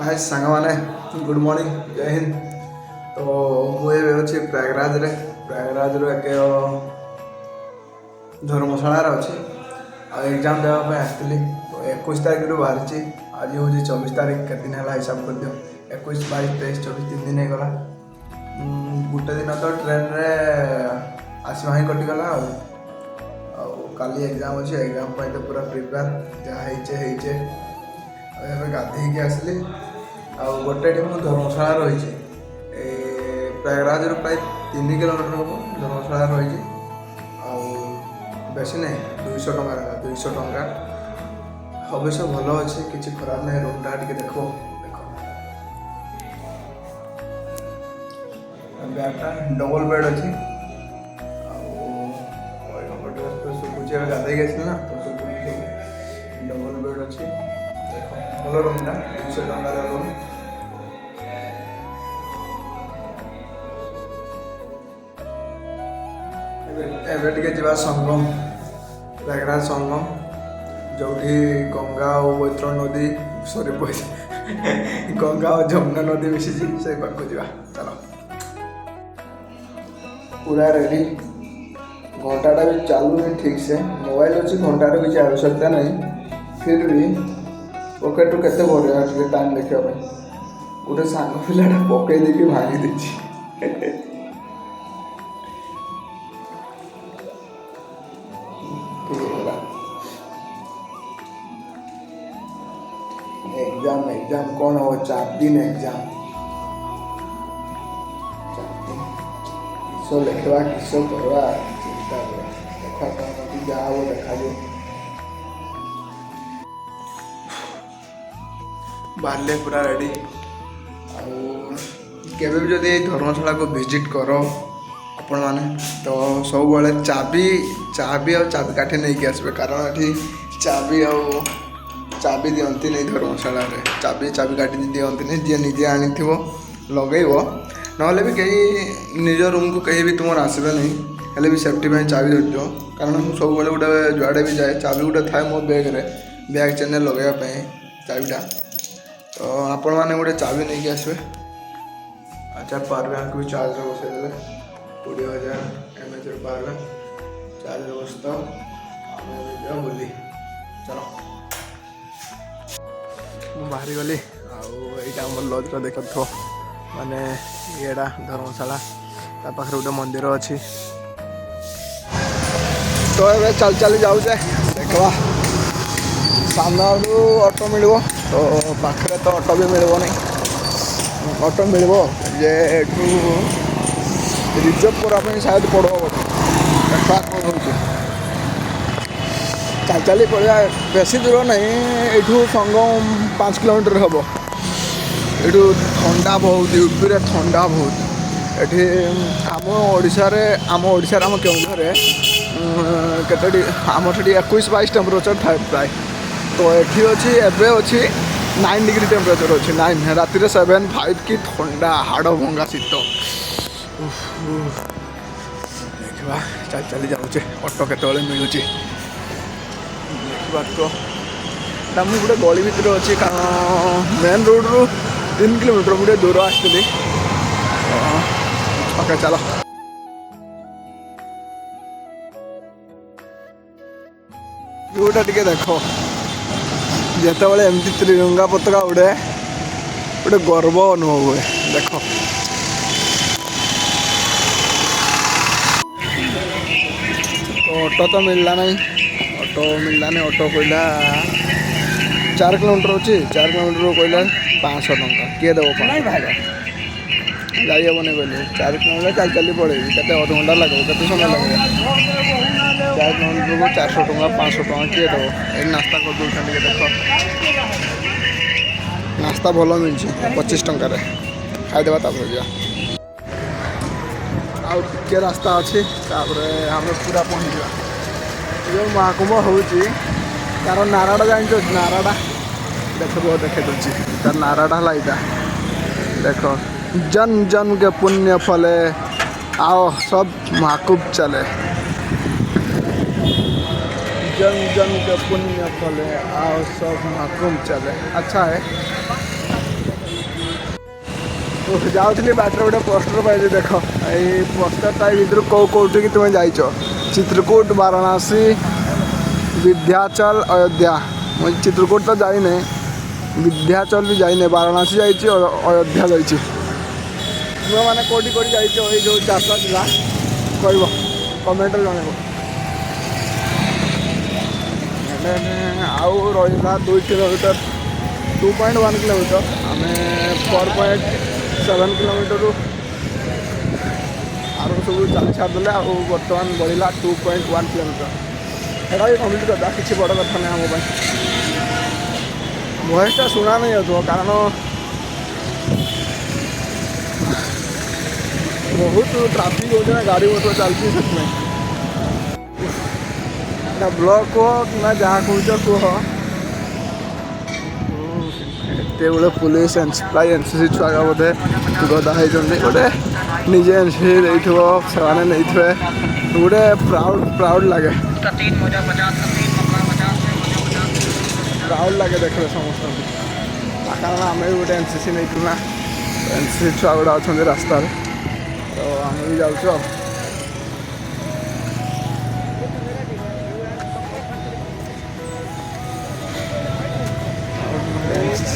हाय सांग मैंने good morning जय हिंद। तो मुझे अच्छी प्रयागराज एक धर्मशाला अच्छी एग्जाम देवाई आसती। तो 21 तारिख बाहरी आज हूँ 24 तारिख के दिन है हिसाब कर दियो 21 22 23 24 3 दिन होगा। गोटे दिन तो ट्रेन रे आसवा ही कटिगला काली एग्जाम अच्छे एग्जाम तो पूरा प्रिपेयर जहाँ गाधे आसली गोटे धर्मशाला रही प्रयागराज प्राय 3 किलोमीटर हम धर्मशाला रही बेसी ना 200 टଙ୍କା 200 टଙ୍କା अवश्य भल अच्छे किसी खराब ना रूमटा टे देख बेडटा डबल बेड अच्छी शुकुचे गाधे ना तो शुकुचे डबल बेड अच्छी देख भल रूमटा 200 टଙ୍କାର रूम। एवं टे जा संगम प्रयागराज संगम जो गंगा और बैतरण नदी सॉरी गंगा और जमुना नदी मिशी से पाक जा चलो पूरा रेडी। घंटाटा भी चालू नहीं ठीक से मोबाइल अच्छी घंटार किसी आवश्यकता नहीं फिर भी पकेट केते भर टाइम देखा गोटे सांग पिलाटा पकई देकी भांगी देती एग्जाम कौन हो 4 दिन एग्जाम किस लिखवा किस करवा चिंता देखा कौन जहाँ वो देखा जाए बाहर पूरा रेडी केवे भी जदि धर्मशाला को विजिट कर आपण मैंने तो सब चाबी और चाबी काठी नहीं कि आसबे कारण ये चाबी दिखती नहीं धर्मशाला चाबी काटी दिखती नहीं जी निजे आनी लगेब ना भी कहीं निज रूम को कहीं भी तुम आसबे नहीं हेल्ले भी सेफ्टी में चाबी धरज कारण मुझे सब गोटे जुआड़े भी जाए चाबी गोटे थाए मो बैग चेन लगेवाई चाबीटा तो आपण मैंने गोटे चाबी नहीं कि आसबे। अच्छा पावर बैंक भी चार्ज बसईदे 20,000 mAh पावर बैंक चार्ज बसता बुली चलो बाहरी गली आईटा आम लज देख माने येड़ा धर्मशाला पाखे गोटे मंदिर अच्छी तो ये चल चली जाऊे देखा सामना ऑटो मिल तो पाखे तो ऑटो भी मिल नहीं ऑटो मिल जे रिजर्व करने शायद पड़ो देखा कौन हो चल चली पड़ा बेसी दूर नहीं यू संगम 5 किलोमीटर हम यू ठंडा बहुत यूपी रे ठंडा बहुत ये आम ओडार आम केउझर के आम से 21-22 टेम्परेचर था प्राय तो ये अच्छी एवं अच्छी 9 डिग्री टेम्परेचर अच्छी 9 राति 7-5 की ठंडा हाड़ भंगा शीत देखा चल चली जाऊे ऑटो केत मिलूँ देखा तो मुझे गोटे गली भितर अच्छी कारण मेन रोड रू 3 किलोमीटर मुझे दूर आसती ओके चलो व्यूटा टे देख जिते बड़े एमती त्रिरंगा पताका उड़े गोटे गर्व अनुभव हुए देख तो ऑटो तो मिलला नहीं ऑटो कहला 4 किलोमीटर अच्छी 4 किलोमीटर कहला 500 टଙ୍କା किए देव जाइबनी कहले 4 किलोमीटर चल चली पड़े के अध घंटा लगे के समय लगे 4 किलोमीटर को 400 टଙ୍କା 500 टଙ୍କା किए देव ये नास्ता कर दूसरा देख नास्ता भल मिलছে 25 ଟଙ୍କାରେ खाईदेवा जा आउ टे रास्ता अच्छी आम पूरा पहुँचा जो महाकुंभ होची तार नाराटा जान नाराटा देख देखे दूसरी तार नाराटा है यहाँ देख जन जन के पुण्य फले आओ सब महाकुंभ चले जन जन के पुण्य फले आओ सब महाकुंभ चले अच्छा है। जाऊँगी बाटर गोटे पोस्टर पाइली देख ये पोस्टरटा भर कौटी तुम जाइच चित्रकूट वाराणसी विंध्याचल अयोध्या मुझे चित्रकूट तो जाइने विंध्याचल भी जाइने वाराणसी जाइए अयोध्या जाइए मैंने कौटी कौटी जाइए ये जो यात्रा था कह कमेंट जन आउ रहा 2 किलोमीटर 2.1 किलोमीटर आम 4.7 किलोमीटर आर सब चली छाड़दे आउ बर्तमान बढ़ला 2.1 किलोमीटर एटा भी कम्प्लीट करदा किसी बड़ कथा नहीं आम वॉइसटा शुणा नहीं हो कारण बहुत ट्राफिक होना गाड़ी मोटर चलती से ब्लॉक कह कि जहाँ कह कह एत बड़े पुलिस प्राय एनसीसी छुआ बोधे गदा होती गोटे निजे एनसीसी नहीं गोटे प्राउड लगे प्राउड लगे देखे समस्त कारण आम भी गोटे एनसीसी नहीं ना एनसीसी छुआ गुड़ा अच्छा रास्ता तो आम भी जाऊँ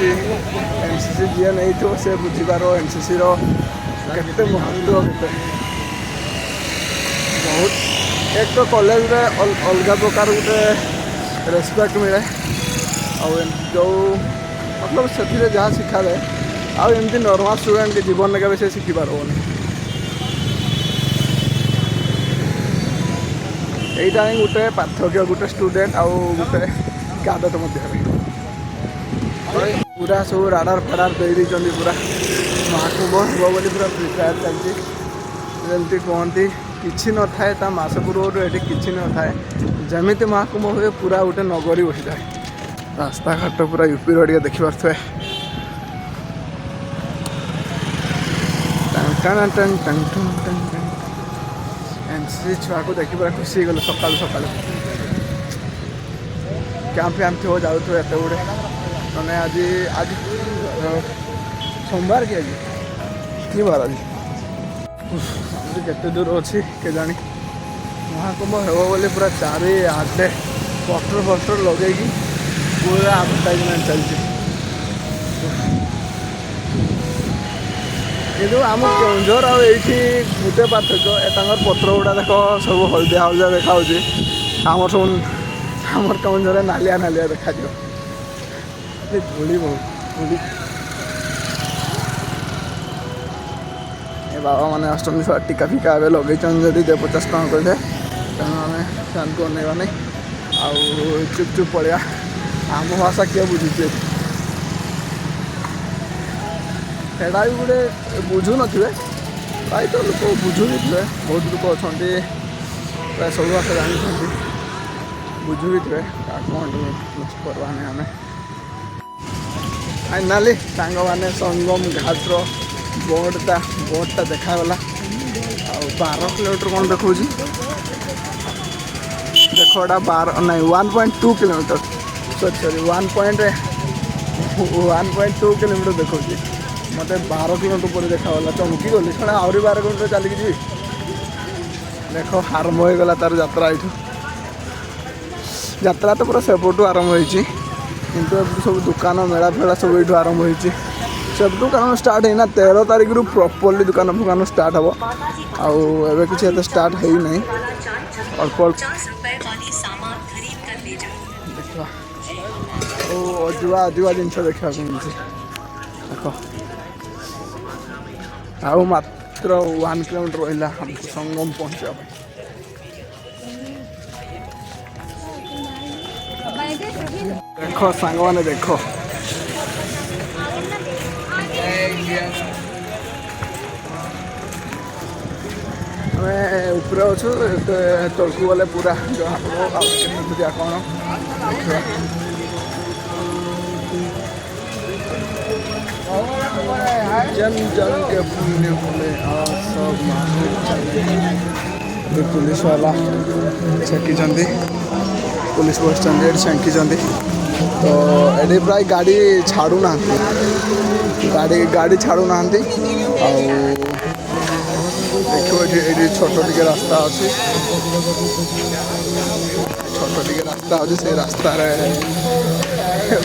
एनसीसी जी नहीं थो से बुझीपार एनसीसी केते महत्व केते बहुत एक तो कॉलेज रे अलग प्रकार गोटे रेस्पेक्ट मिले जो मतलब से जहाँ शिखा दे आमती नॉर्मल स्टूडेंट के जीवन में से शिखी पारबनी यहीटा ही गोटे पार्थक्य गोटे स्टूडेंट आउ गोटे आदत मध्य पूरा सब राडार फाडार दे दी पूरा महाकुंभ हे बोली पूरा प्रिपेयर चलती जमती कहती किसी न थाए ता मासपुर ये किसी न थाए जमीती महाकुंभ हुए पूरा गोटे नगरी बसी जाए रास्ता घाट पूरा यूपी रे देखी पारे एनसीसी छुआ को देखी पूरा खुशी गल सकाल सकाल कैंप फैंप थो जाऊ एत गुड़े मैंने आज आज सोमवार की आज कि बार आज केते दूर अच्छी के जानी महाकुंभ हे बोले पूरा चारिआडे पोस्टर फोस्टर लगे पूरा आडभर्टाइजमेंट चलती कि आम केउझर आईटी गोटे पार्थक्य पत्र गुड़ा देख सब हलदिया हलदिया देखा आमर सब आमर केउझर नालिया नालिया देखा धूली बहुत धूली बाबा मैंने आसुँच टीका फिका ए लगे जदि 50 टका कहते तेणु आम फैन को अनेवा नहीं आउ चुप चुप पड़ा आम भाषा किए बुझुचे सेटा भी गोटे बुझु न प्राय तो लोक बुझु भी थे बहुत लोक अच्छा प्राय सब भाषा जानते बुझु भी थे कौन करवा नहीं आम फाइनाली सांग मैंने संगम घाटर बोर्डटा देखागला आ 12 किलोमीटर कौन देखा देख एटा 12 नहीं 1.2 किलोमीटर सॉरी 1.2 किलोमीटर देखा मत 12 किलोमीटर पर देखागला चमकी गली छड़ा आहरी 12 किलोमीटर चलिक जी देख आरंभ हो गला तार यात्रा ये यात्रा तो पूरा सेपटू आरंभ होती किंतु सब दुकान मेला फेला सब ये आरंभ होती सब दुकान स्टार्ट है ना 13 तारीख रु प्रॉपर्ली दुकान फुकान स्टार्ट हम आउ कि स्टार्ट है नहीं अल्प अल्प देखा अजुआ अजुआ जिन देखा मिलती देख आउ मात्र 1 किलोमीटर रहा हमको संगम पहुँचा देख सांग मैंने देख ऊपर अच्छु तलकू गले पूरा जहाँ पड़ा कौन जन जन के पुण्य फले सब पुलिस वाला छेकी पुलिस बस स्टैंड छेकी तो ये प्राय गाड़ी छाड़ू ना गाड़ी छाड़ू ना ଆଉ ଦେଖିବ ଏଠି ଛୋଟ ଟିକେ ରାସ୍ତା ଅଛି, ଛୋଟ ଟିକେ ରାସ୍ତା ଅଛି। ସେ ରାସ୍ତାରେ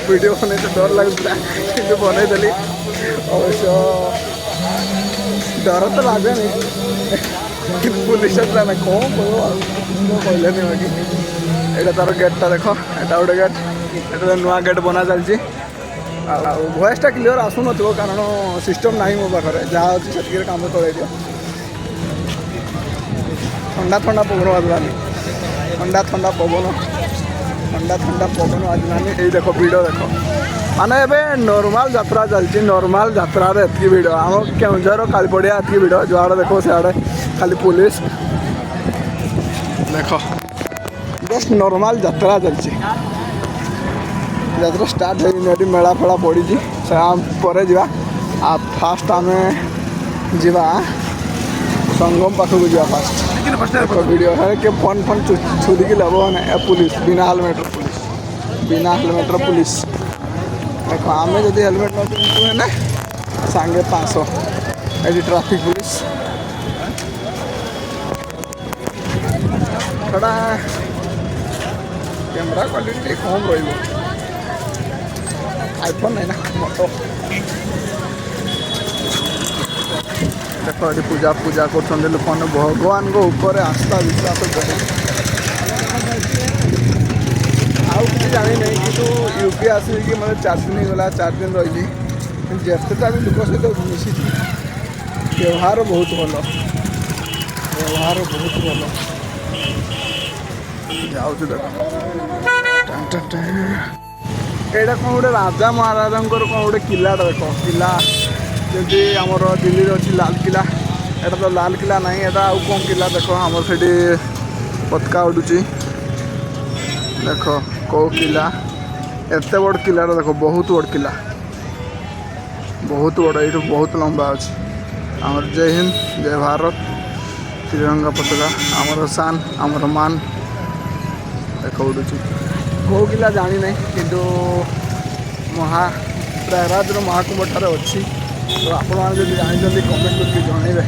ଭିଡ଼ିଓ ବନେଇତେ ଡର ଲାଗୁଥିଲା କିନ୍ତୁ ବନେଇଦେଲି। ଅବଶ୍ୟ ଡର ତ ଲାଗେନି କିନ୍ତୁ ପୁଲିସ ଆସିଲା ନା କ'ଣ କହିବ ଆଉ କହିଲେନି ବାକି। ଏଇଟା ତାର ଗେଟ୍ଟା ଦେଖ, ଏଇଟା ଗୋଟେ ଗେଟ୍, ଏଟା ନୂଆ ଗେଟ୍ ବନା ଚାଲିଛି। ଆଉ ଭଏସ୍ଟା କ୍ଲିଅର୍ ଆସୁନଥିବ କାରଣ ସିଷ୍ଟମ୍ ନାହିଁ ମୋ ପାଖରେ, ଯାହା ଅଛି ସେତିକିରେ କାମ ଚଳାଇ ଦିଅ। ଥଣ୍ଡା ଥଣ୍ଡା ପବନ ବାଜିଲାନି, ଥଣ୍ଡା ଥଣ୍ଡା ପବନ ବାଜିଲାନି। ଏଇ ଦେଖ ଭିଡ଼ ଦେଖ, ମାନେ ଏବେ ନର୍ମାଲ୍ ଯାତ୍ରା ଚାଲିଛି। ନର୍ମାଲ୍ ଯାତ୍ରାରେ ଏତିକି ଭିଡ଼, ଆମ କେଉଁଝର କାଳିପଡ଼ିଆ ଏତିକି ଭିଡ଼, ଯୁଆଡ଼େ ଦେଖ ସିଆଡ଼େ ଖାଲି ପୁଲିସ। ଦେଖ ଜଷ୍ଟ ନର୍ମାଲ୍ ଯାତ୍ରା ଚାଲିଛି, ଯାତ୍ରା ଷ୍ଟାର୍ଟ ହେଇନି, ଏଠି ମେଳା ଫେଳା ପଡ଼ିଛି, ସେ ପରେ ଯିବା। ଆଉ ଫାଷ୍ଟ ଆମେ ଯିବା ସଙ୍ଗମ ପାଖକୁ ଯିବା ଫାଷ୍ଟ। ଭିଡ଼ିଓ କିଏ ଫୋନ୍ ଛୁରିକି ଲବ ମାନେ ପୁଲିସ ବିନା ହେଲମେଟ୍ର ପୁଲିସ। ଦେଖ ଆମେ ଯଦି ହେଲମେଟ୍ ନ ପିନ୍ଧୁ ହେଲେ ସାଙ୍ଗେ 500। ଏଠି ଟ୍ରାଫିକ୍ ପୁଲିସ। ସେଟା କ୍ୟାମେରା କ୍ୱାଲିଟି ଟିକେ କମ୍ ରହିବ, ଆଇଫୋନ୍ ନାହିଁ ନା ମୋଟୋ। ଦେଖ ଏଠି ପୂଜା କରୁଛନ୍ତି ଲୋକମାନେ, ଭଗବାନଙ୍କ ଉପରେ ଆସ୍ଥା ବିଶ୍ୱାସ କରି। ଆଉ କିଛି ଜାଣିନାହିଁ କିନ୍ତୁ ୟୁପି ଆସିକି ମୋତେ 4 ଦିନ ହେଇଗଲା, 4 ଦିନ ରହିଲି। ଯେତେଟା ବି ଲୋକ ସହିତ ମିଶିଛି ବ୍ୟବହାର ବହୁତ ଭଲ, ଯାଉଛି ଦେଖ। ଏଇଟା କ'ଣ ଗୋଟେ ରାଜା ମହାରାଜାଙ୍କର କ'ଣ ଗୋଟେ କିଲାଟା ଦେଖ, କିଲା ଯେମିତି ଆମର ଦିଲ୍ଲୀରେ ଅଛି ଲାଲକିଲ୍ଲା। ଏଇଟା ତ ଲାଲକିଲ୍ଲା ନାହିଁ, ଏଇଟା ଆଉ କ'ଣ କିଲା ଦେଖ। ଆମର ସେଠି ପତାକା ଉଡ଼ୁଛି, ଦେଖ କେଉଁ କିଲା, ଏତେ ବଡ଼ କିଲାଟା ଦେଖ, ବହୁତ ବଡ଼ କିଲା, ବହୁତ ବଡ଼। ଏଇଠୁ ବହୁତ ଲମ୍ବା ଅଛି। ଆମର ଜୟ ହିନ୍ଦ ଜୟ ଭାରତ, ତ୍ରିରଙ୍ଗା ପତାକା ଆମର ଶାନ, ଆମର ମାନ ଦେଖ ଉଡ଼ୁଛି। କେଉଁ କିଲା ଜାଣିନାହିଁ କିନ୍ତୁ ପ୍ରୟାଗରାଜର ମହାକୁମ୍ଭ ଠାରେ ଅଛି। ତ ଆପଣମାନେ ଯଦି ଜାଣିଛନ୍ତି କମେଣ୍ଟ କରିକି ଜଣାଇବେ।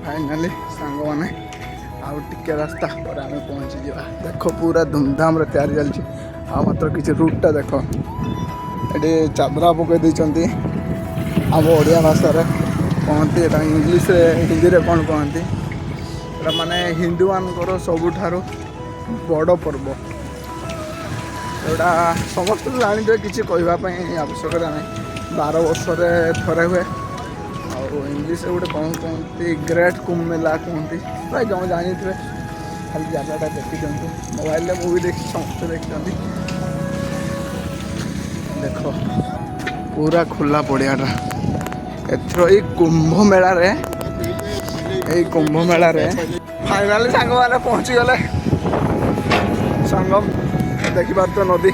ଫାଇନାଲି ସାଙ୍ଗମାନେ ଆଉ ଟିକେ ରାସ୍ତା ପରେ ଆମେ ପହଞ୍ଚିଯିବା। ଦେଖ ପୁରା ଧୁମଧାମରେ ତିଆରି ଚାଲିଛି। ଆଉ ମାତ୍ର କିଛି ରୁଟ୍ଟା ଦେଖ, ଏଠି ଚାଦରା ପକାଇ ଦେଇଛନ୍ତି। ଆମ ଓଡ଼ିଆ ଭାଷାରେ କହନ୍ତି, ଏଇଟା ଇଂଲିଶରେ ହିନ୍ଦୀରେ କ'ଣ କହନ୍ତି, ଏଇଟା ମାନେ ହିନ୍ଦୁମାନଙ୍କର ସବୁଠାରୁ ବଡ଼ ପର୍ବ। ଏଇଟା ସମସ୍ତେ ଜାଣିଥିବେ, କିଛି କହିବା ପାଇଁ ଆବଶ୍ୟକତା ନାହିଁ। 12 ବର୍ଷରେ ଥରେ ହୁଏ। ଆଉ ଇଂଲିଶରେ ଗୋଟେ କ'ଣ କୁହନ୍ତି, ଗ୍ରେଟ୍ କୁମ୍ଭ ମେଲା କୁହନ୍ତି। ପ୍ରାୟ ଜାଣିଥିବେ, ଖାଲି ଜାଗାଟା ଦେଖିଦିଅନ୍ତୁ। ମୋବାଇଲରେ ମୁଭି ଦେଖି ସମସ୍ତେ ଦେଖିଛନ୍ତି। ଦେଖ ପୁରା ଖୋଲା ପଡ଼ିଆଟା। ଏଥର ଏଇ କୁମ୍ଭ ମେଳାରେ ଫାଇନାଲି ସାଙ୍ଗମାନେ ପହଞ୍ଚିଗଲେ ସଙ୍ଗମ। ଦେଖିପାରୁଥିବ ନଦୀ।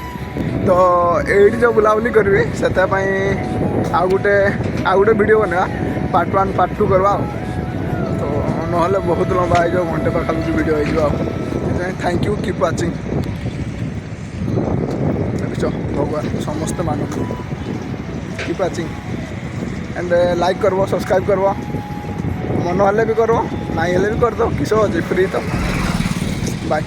ତ ଏଇଠି ଯେଉଁ ବୁଲାବୁଲି କରିବି ସେଥିପାଇଁ ଆଉ ଗୋଟେ ଭିଡ଼ିଓ ବନେଇବା, ପାର୍ଟ 1 ପାର୍ଟ 2 କରିବା ଆଉ। ତ ନହେଲେ ବହୁତ ଲମ୍ବା ହେଇଯିବ, ଘଣ୍ଟେ ପାଖାପାଖି ଭିଡ଼ିଓ ହେଇଯିବ ଆଉ। ସେଥିପାଇଁ ଥ୍ୟାଙ୍କ ୟୁ, କିପ୍ ୱାଚିଂ। ଦେଖିଛ ଭଗବାନ ସମସ୍ତେ ମାନନ୍ତି। କିପ୍ ୱାଚିଂ एंड लाइक करव, सब्सक्राइब करव, मन हेल्ले भी करव, नहीं हेल्ले भी करदो, किस अच्छे फ्री तो। बाय।